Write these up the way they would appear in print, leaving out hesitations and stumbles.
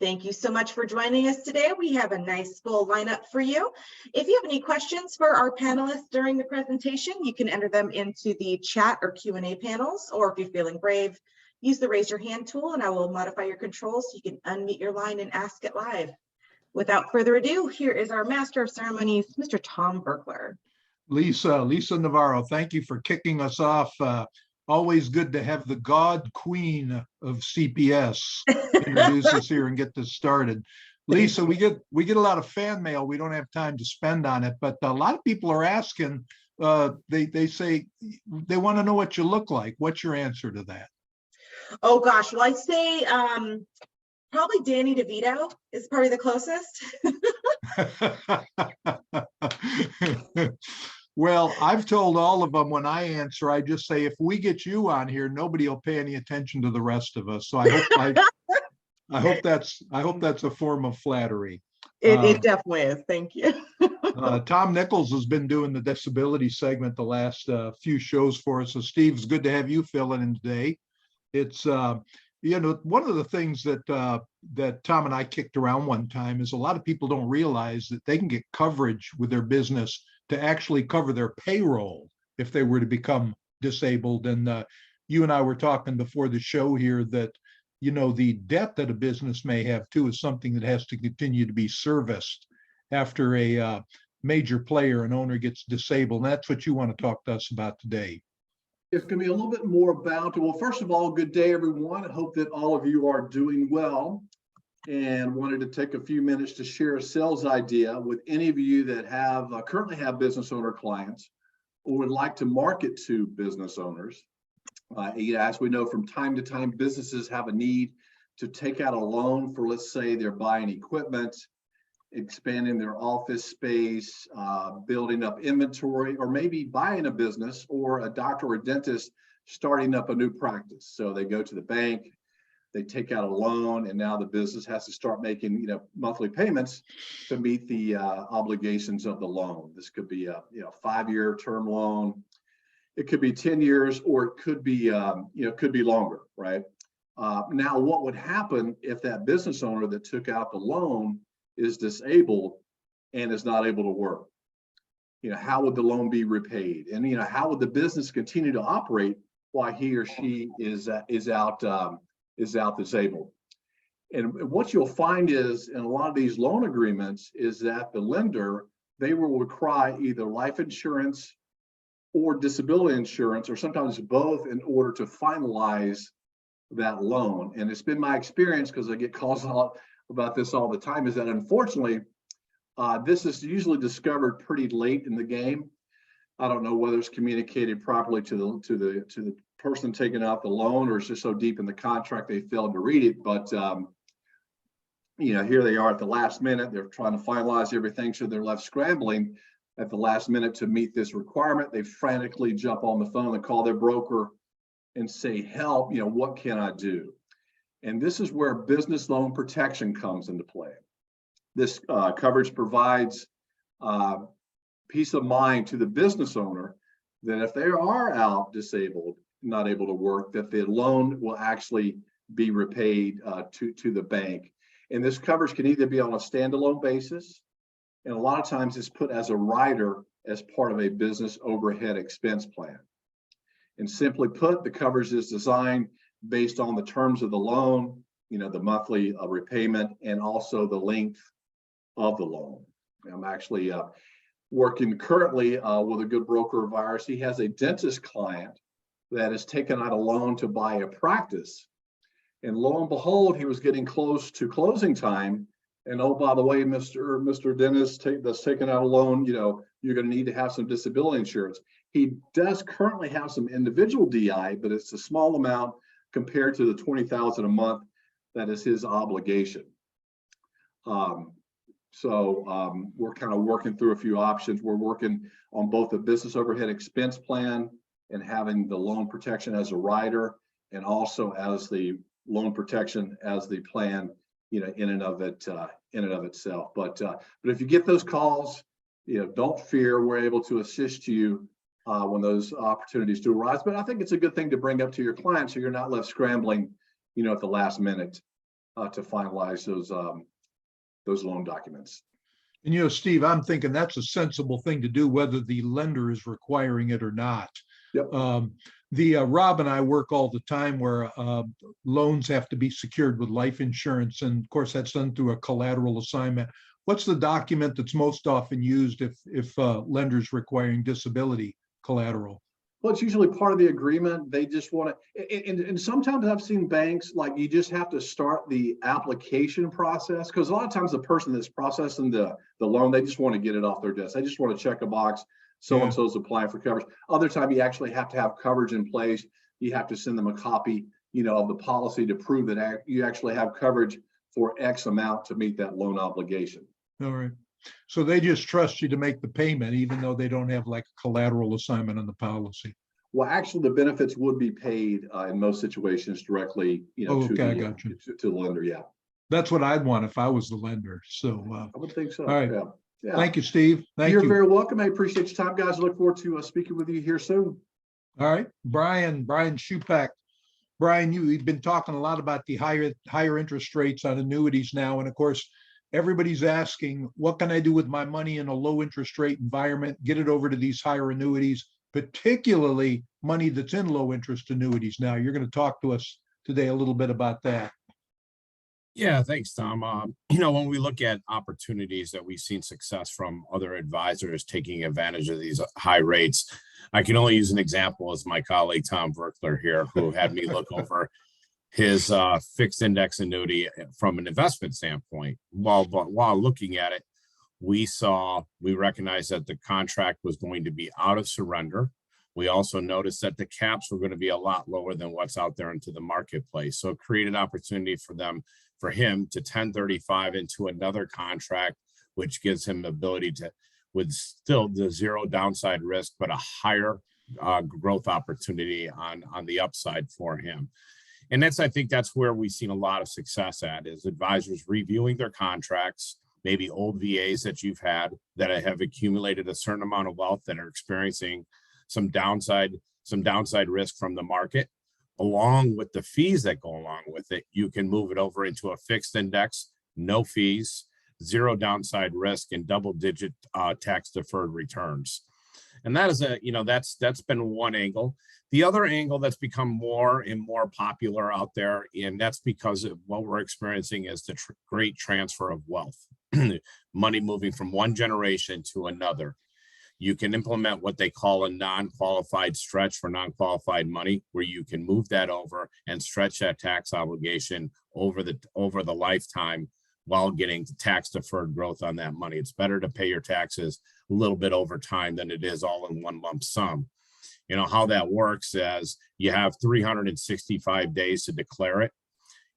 Thank you so much for joining us today. We have a nice full lineup for you. If you have any questions for our panelists during the presentation, you can enter them into the chat or Q&A panels, or if you're feeling brave, use the raise your hand tool and I will modify your controls so you can unmute your line and ask it live. Without further ado, here is our Master of Ceremonies, Mr. Tom Berkler. Lisa Navarro, thank you for kicking us off. Always good to have the God Queen of CPS introduce us here and get this started. Lisa, we get a lot of fan mail. We don't have time to spend on it, but a lot of people are asking. They say they want to know what you look like. What's your answer to that? Oh gosh, well I'd say probably Danny DeVito is probably the closest. Well, I've told all of them when I answer, I just say, if we get you on here, nobody will pay any attention to the rest of us. So I hope that's a form of flattery. It definitely is. Thank you. Tom Nichols has been doing the disability segment the last few shows for us. So Steve, it's good to have you filling in today. It's one of the things that Tom and I kicked around one time is a lot of people don't realize that they can get coverage with their business to actually cover their payroll if they were to become disabled. And you and I were talking before the show here that, the debt that a business may have too is something that has to continue to be serviced after a major player and owner gets disabled. And that's what you want to talk to us about today. It's going to be a little bit more about, well, first of all, good day, everyone. I hope that all of you are doing well, and wanted to take a few minutes to share a sales idea with any of you that have currently have business owner clients or would like to market to business owners. As we know, from time to time, businesses have a need to take out a loan for, let's say, they're buying equipment, expanding their office space, building up inventory, or maybe buying a business, or a doctor or a dentist starting up a new practice. So they go to the bank, they take out a loan, and now the business has to start making monthly payments to meet the obligations of the loan. This could be a 5-year term loan. It could be 10 years, or it could be could be longer, right? Now, what would happen if that business owner that took out the loan is disabled and is not able to work? How would the loan be repaid? And how would the business continue to operate while he or she is out disabled? And what you'll find is in a lot of these loan agreements is that the lender, they will require either life insurance or disability insurance, or sometimes both, in order to finalize that loan. And it's been my experience, because I get calls about this all the time, is that unfortunately this is usually discovered pretty late in the game. I don't know whether it's communicated properly to the person taking out the loan, or it's just so deep in the contract they failed to read it. But here they are at the last minute. They're trying to finalize everything, so they're left scrambling at the last minute to meet this requirement. They frantically jump on the phone and call their broker and say, "Help! What can I do?" And this is where business loan protection comes into play. This coverage provides peace of mind to the business owner that if they are out disabled, not able to work, that the loan will actually be repaid to the bank. And this coverage can either be on a standalone basis, and a lot of times it's put as a rider as part of a business overhead expense plan. And simply put, the coverage is designed based on the terms of the loan, the monthly repayment, and also the length of the loan. I'm actually working currently with a good broker of ours. He has a dentist client that has taken out a loan to buy a practice. And lo and behold, he was getting close to closing time. And oh, by the way, Mr. Dentist that's taking out a loan, you're going to need to have some disability insurance. He does currently have some individual DI, but it's a small amount compared to the $20,000 a month that is his obligation. So we're kind of working through a few options. We're working on both the business overhead expense plan and having the loan protection as a rider, and also as the loan protection as the plan, in and of itself. But if you get those calls, don't fear. We're able to assist you when those opportunities do arise. But I think it's a good thing to bring up to your clients, so you're not left scrambling, at the last minute to finalize those loan documents. And Steve, I'm thinking that's a sensible thing to do, whether the lender is requiring it or not. Yep. Rob and I work all the time where loans have to be secured with life insurance, and of course that's done through a collateral assignment. What's the document that's most often used if lenders requiring disability collateral? Well, it's usually part of the agreement. They just want to, and sometimes I've seen banks, like, you just have to start the application process, because a lot of times the person that's processing the loan, they just want to get it off their desk. They just want to check a box. So-and-so's applying for coverage. Other time you actually have to have coverage in place. You have to send them a copy, of the policy to prove that you actually have coverage for X amount to meet that loan obligation. All right. So they just trust you to make the payment, even though they don't have like a collateral assignment on the policy. Well, actually, the benefits would be paid in most situations directly, to the lender. Yeah, that's what I'd want if I was the lender. So I would think so. All right. Yeah. Thank you, Steve. You're very welcome. I appreciate your time, guys. I look forward to speaking with you here soon. All right, Brian Shupak. Brian, you've been talking a lot about the higher interest rates on annuities now, and of course, everybody's asking, what can I do with my money in a low interest rate environment? Get it over to these higher annuities, particularly money that's in low interest annuities. Now, you're going to talk to us today a little bit about that. Yeah, thanks, Tom. When we look at opportunities that we've seen success from other advisors taking advantage of these high rates, I can only use an example as my colleague, Tom Verkler here, who had me look over his fixed index annuity from an investment standpoint. While looking at it, we recognized that the contract was going to be out of surrender. We also noticed that the caps were going to be a lot lower than what's out there into the marketplace. So it created opportunity for him to 1035 into another contract, which gives him the ability to, with still the zero downside risk, but a higher growth opportunity on the upside for him. And I think that's where we've seen a lot of success at, is advisors reviewing their contracts, maybe old VAs that you've had that have accumulated a certain amount of wealth that are experiencing some downside risk from the market, along with the fees that go along with it. You can move it over into a fixed index, no fees, zero downside risk, and double-digit tax deferred returns. And that is that's been one angle. The other angle that's become more and more popular out there, and that's because of what we're experiencing is the great transfer of wealth, money moving from one generation to another. You can implement what they call a non-qualified stretch for non-qualified money, where you can move that over and stretch that tax obligation over the lifetime while getting tax deferred growth on that money. It's better to pay your taxes a little bit over time than it is all in one lump sum. How that works is you have 365 days to declare it.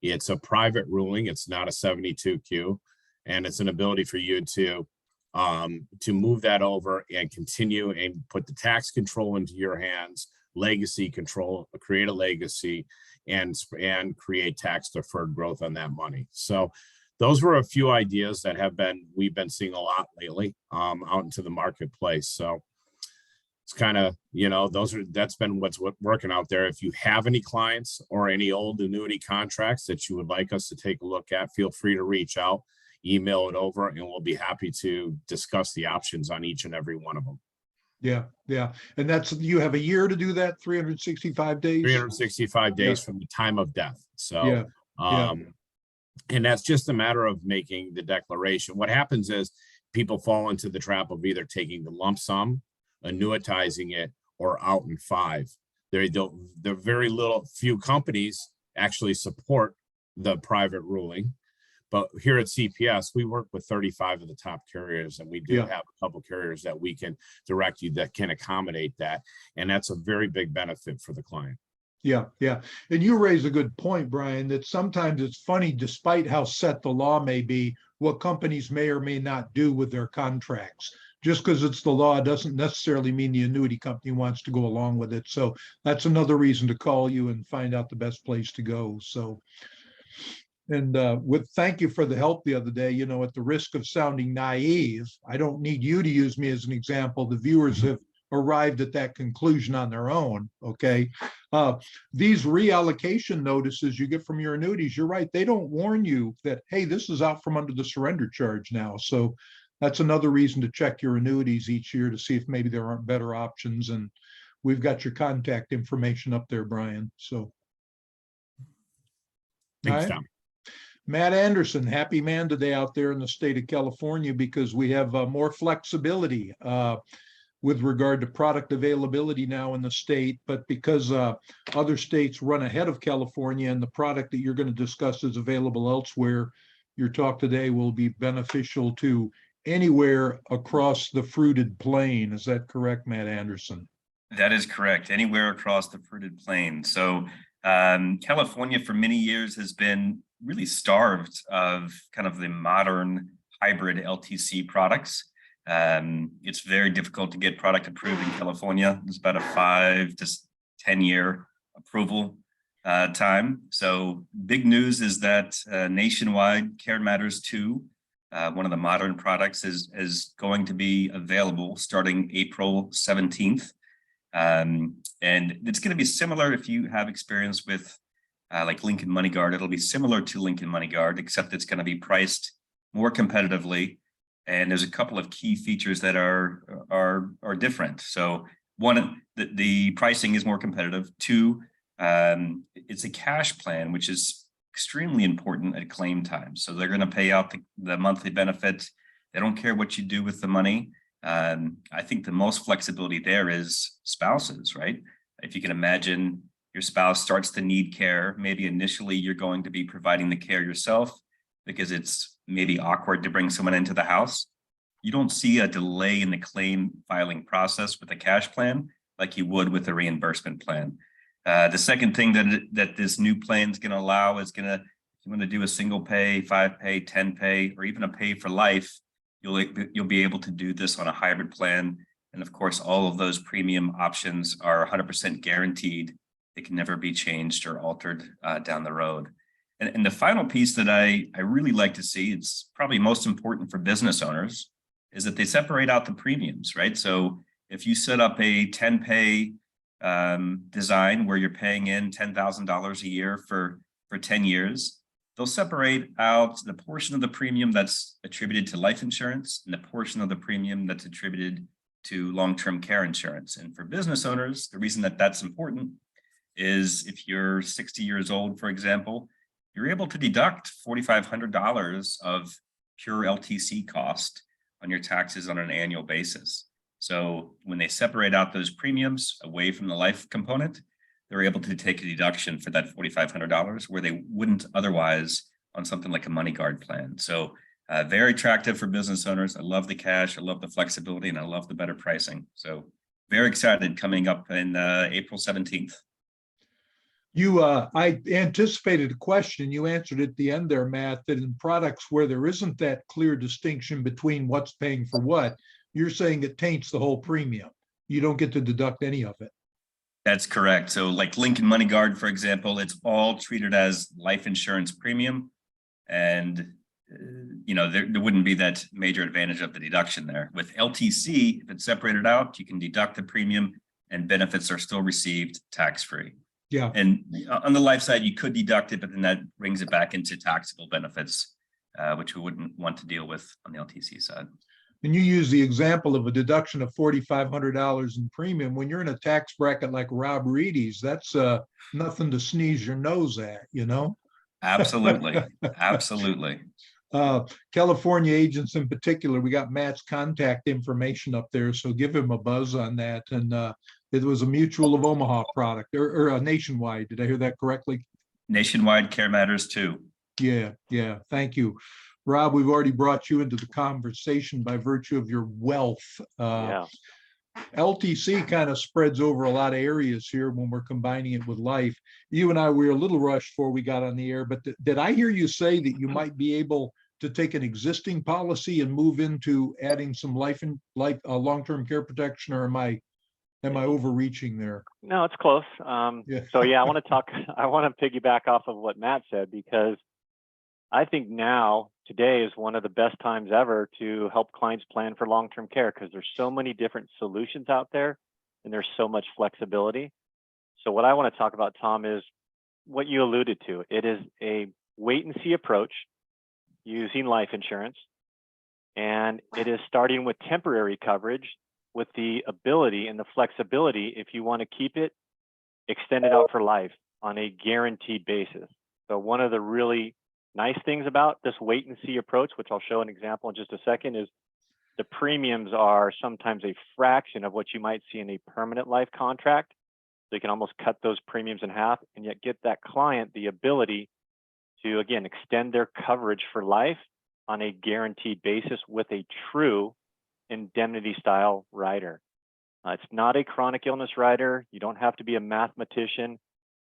It's a private ruling. It's not a 72Q, and it's an ability for you to move that over and continue and put the tax control into your hands, legacy control, create a legacy, and create tax deferred growth on that money. So those were a few ideas that we've been seeing a lot lately out into the marketplace. So it's kind of, that's been what's working out there. If you have any clients or any old annuity contracts that you would like us to take a look at, feel free to reach out. Email it over, and we'll be happy to discuss the options on each and every one of them. Yeah. And you have a year to do that, 365 days? 365 days from the time of death. So, and that's just a matter of making the declaration. What happens is people fall into the trap of either taking the lump sum, annuitizing it, or out in 5. Few companies actually support the private ruling. But here at CPS, we work with 35 of the top carriers, and we do have a couple carriers that we can direct you that can accommodate that. And that's a very big benefit for the client. Yeah. And you raise a good point, Brian, that sometimes it's funny, despite how set the law may be, what companies may or may not do with their contracts. Just because it's the law doesn't necessarily mean the annuity company wants to go along with it. So that's another reason to call you and find out the best place to go. So. And thank you for the help the other day. At the risk of sounding naive, I don't need you to use me as an example. The viewers have arrived at that conclusion on their own. Okay. These reallocation notices you get from your annuities, you're right. They don't warn you that, hey, this is out from under the surrender charge now. So that's another reason to check your annuities each year to see if maybe there aren't better options. And we've got your contact information up there, Brian. So. Thanks, All right. Tom. Matt Anderson, happy man today out there in the state of California because we have more flexibility with regard to product availability now in the state. But because other states run ahead of California and the product that you're going to discuss is available elsewhere, your talk today will be beneficial to anywhere across the fruited plain. Is that correct, Matt Anderson? That is correct. Anywhere across the fruited plain. So California for many years has been really starved of kind of the modern hybrid LTC products. It's very difficult to get product approved in California. It's about a 5 to 10 year approval time. So big news is that nationwide Care Matters 2, one of the modern products, is going to be available starting April 17th. And it's going to be similar if you have experience with like Lincoln Money Guard. It'll be similar to Lincoln Money Guard, except it's going to be priced more competitively. And there's a couple of key features that are different. So one, the pricing is more competitive. Two, it's a cash plan, which is extremely important at claim time. So they're going to pay out the monthly benefit. They don't care what you do with the money. I think the most flexibility there is spouses, right? If you can imagine your spouse starts to need care, maybe initially you're going to be providing the care yourself because it's maybe awkward to bring someone into the house. You don't see a delay in the claim filing process with a cash plan like you would with a reimbursement plan. The second thing that this new plan is going to allow is if you want to do a single pay, 5 pay, 10 pay, or even a pay for life, you'll be able to do this on a hybrid plan. And of course, all of those premium options are 100% guaranteed. They can never be changed or altered down the road. And the final piece that I really like to see, it's probably most important for business owners, is that they separate out the premiums, right? So if you set up a 10 pay design where you're paying in $10,000 a year for 10 years, they'll separate out the portion of the premium that's attributed to life insurance and the portion of the premium that's attributed to long-term care insurance. And for business owners, the reason that that's important is if you're 60 years old, for example, you're able to deduct $4,500 of pure LTC cost on your taxes on an annual basis. So when they separate out those premiums away from the life component, they're able to take a deduction for that $4,500 where they wouldn't otherwise on something like a Money Guard plan. So very attractive for business owners. I love the cash, I love the flexibility, and I love the better pricing. So very excited coming up in April 17th. I anticipated a question. You answered at the end there, Matt, that in products where there isn't that clear distinction between what's paying for what, you're saying it taints the whole premium. You don't get to deduct any of it. That's correct. So like Lincoln Money Guard, for example, it's all treated as life insurance premium. And, there wouldn't be that major advantage of the deduction there. With LTC, if it's separated out, you can deduct the premium and benefits are still received tax-free. Yeah. And on the life side, you could deduct it, but then that brings it back into taxable benefits, which we wouldn't want to deal with on the LTC side. And you use the example of a deduction of $4,500 in premium. When you're in a tax bracket like Rob Reedy's, that's nothing to sneeze your nose at, Absolutely. Absolutely. California agents in particular, we got Matt's contact information up there, so give him a buzz on that. And it was a Mutual of Omaha product or a Nationwide. Did I hear that correctly? Nationwide Care Matters 2. Yeah. Thank you. Rob, we've already brought you into the conversation by virtue of your wealth. LTC kind of spreads over a lot of areas here when we're combining it with life. You and I were a little rushed before we got on the air, but did I hear you say that you might be able to take an existing policy and move into adding some long-term care protection, or am I overreaching there? No, it's close. So yeah, I want to piggyback off of what Matt said, because I think now, today is one of the best times ever to help clients plan for long-term care because there's so many different solutions out there and there's so much flexibility. So what I want to talk about, Tom, is what you alluded to. It is a wait and see approach using life insurance. And it is starting with temporary coverage with the ability and the flexibility, if you want to keep it, extend it out for life on a guaranteed basis. So one of the really nice things about this wait and see approach, which I'll show an example in just a second, is the premiums are sometimes a fraction of what you might see in a permanent life contract. So you can almost cut those premiums in half and yet get that client the ability to, again, extend their coverage for life on a guaranteed basis with a true indemnity style rider. It's not a chronic illness rider. You don't have to be a mathematician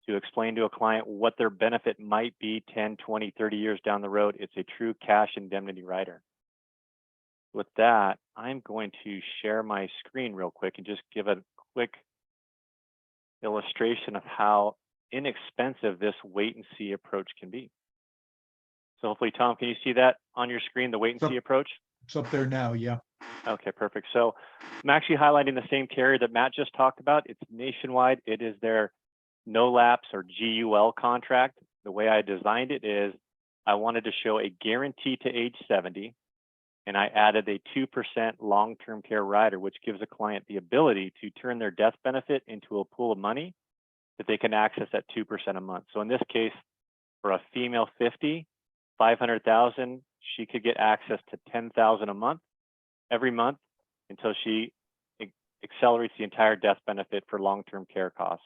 to explain to a client what their benefit might be 10, 20, 30 years down the road. It's a true cash indemnity rider. With that, I'm going to share my screen real quick and just give a quick illustration of how inexpensive this wait and see approach can be. So hopefully, Tom, can you see that on your screen, the wait and see approach? It's up there now, yeah. Okay, perfect. So I'm actually highlighting the same carrier that Matt just talked about. It's nationwide. It is their no lapse or GUL contract. The way I designed it is I wanted to show a guarantee to age 70, and I added a 2% long-term care rider, which gives a client the ability to turn their death benefit into a pool of money that they can access at 2% a month. So in this case, for a female 50, 500,000, she could get access to 10,000 a month every month until she accelerates the entire death benefit for long-term care costs.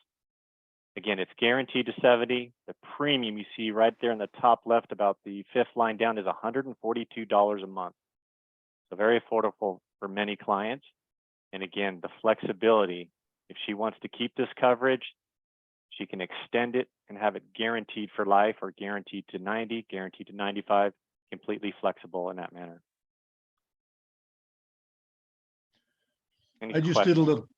Again, it's guaranteed to 70. The premium you see right there in the top left, about the fifth line down, is $142 a month. So very affordable for many clients. And again, the flexibility, if she wants to keep this coverage, she can extend it and have it guaranteed for life or guaranteed to 90, guaranteed to 95, completely flexible in that manner. Any I just questions? did a little,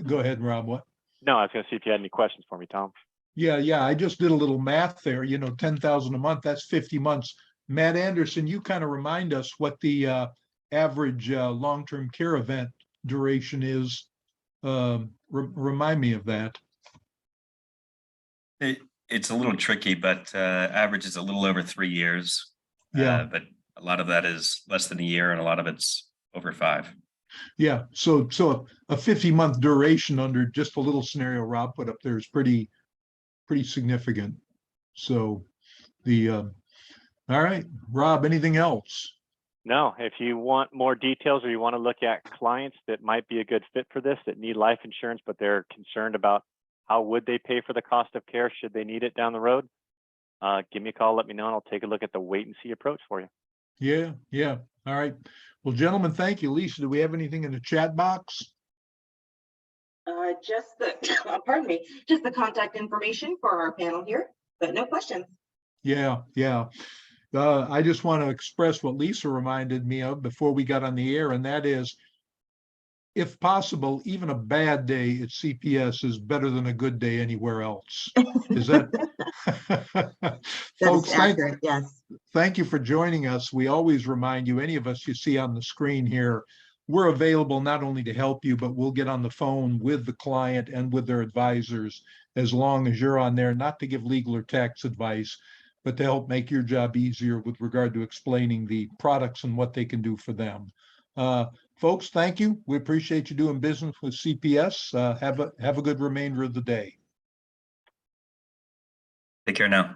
go ahead, Rob, what? No, I was going to see if you had any questions for me, Tom. Yeah, I just did a little math there, 10,000 a month, that's 50 months. Matt Anderson, you kind of remind us what the average long-term care event duration is. Remind me of that. It's a little tricky, but average is a little over 3 years. Yeah. But a lot of that is less than a year, and a lot of it's over 5. Yeah, so a 50-month duration under just a little scenario Rob put up there is pretty significant. So all right, Rob, anything else? No, if you want more details or you want to look at clients that might be a good fit for this, that need life insurance, but they're concerned about how would they pay for the cost of care should they need it down the road, give me a call, let me know, and I'll take a look at the wait and see approach for you. Yeah. All right. Well, gentlemen, thank you. Lisa, do we have anything in the chat box? Just pardon me, just the contact information for our panel here, but no questions. Yeah. I just want to express what Lisa reminded me of before we got on the air, and that is, if possible, even a bad day at CPS is better than a good day anywhere else. Is that? Folks, accurate, yes. Thank you for joining us. We always remind you, any of us you see on the screen here, we're available not only to help you, but we'll get on the phone with the client and with their advisors as long as you're on there, not to give legal or tax advice, but to help make your job easier with regard to explaining the products and what they can do for them. Folks, thank you. We appreciate you doing business with CPS. Have a good remainder of the day. Take care now.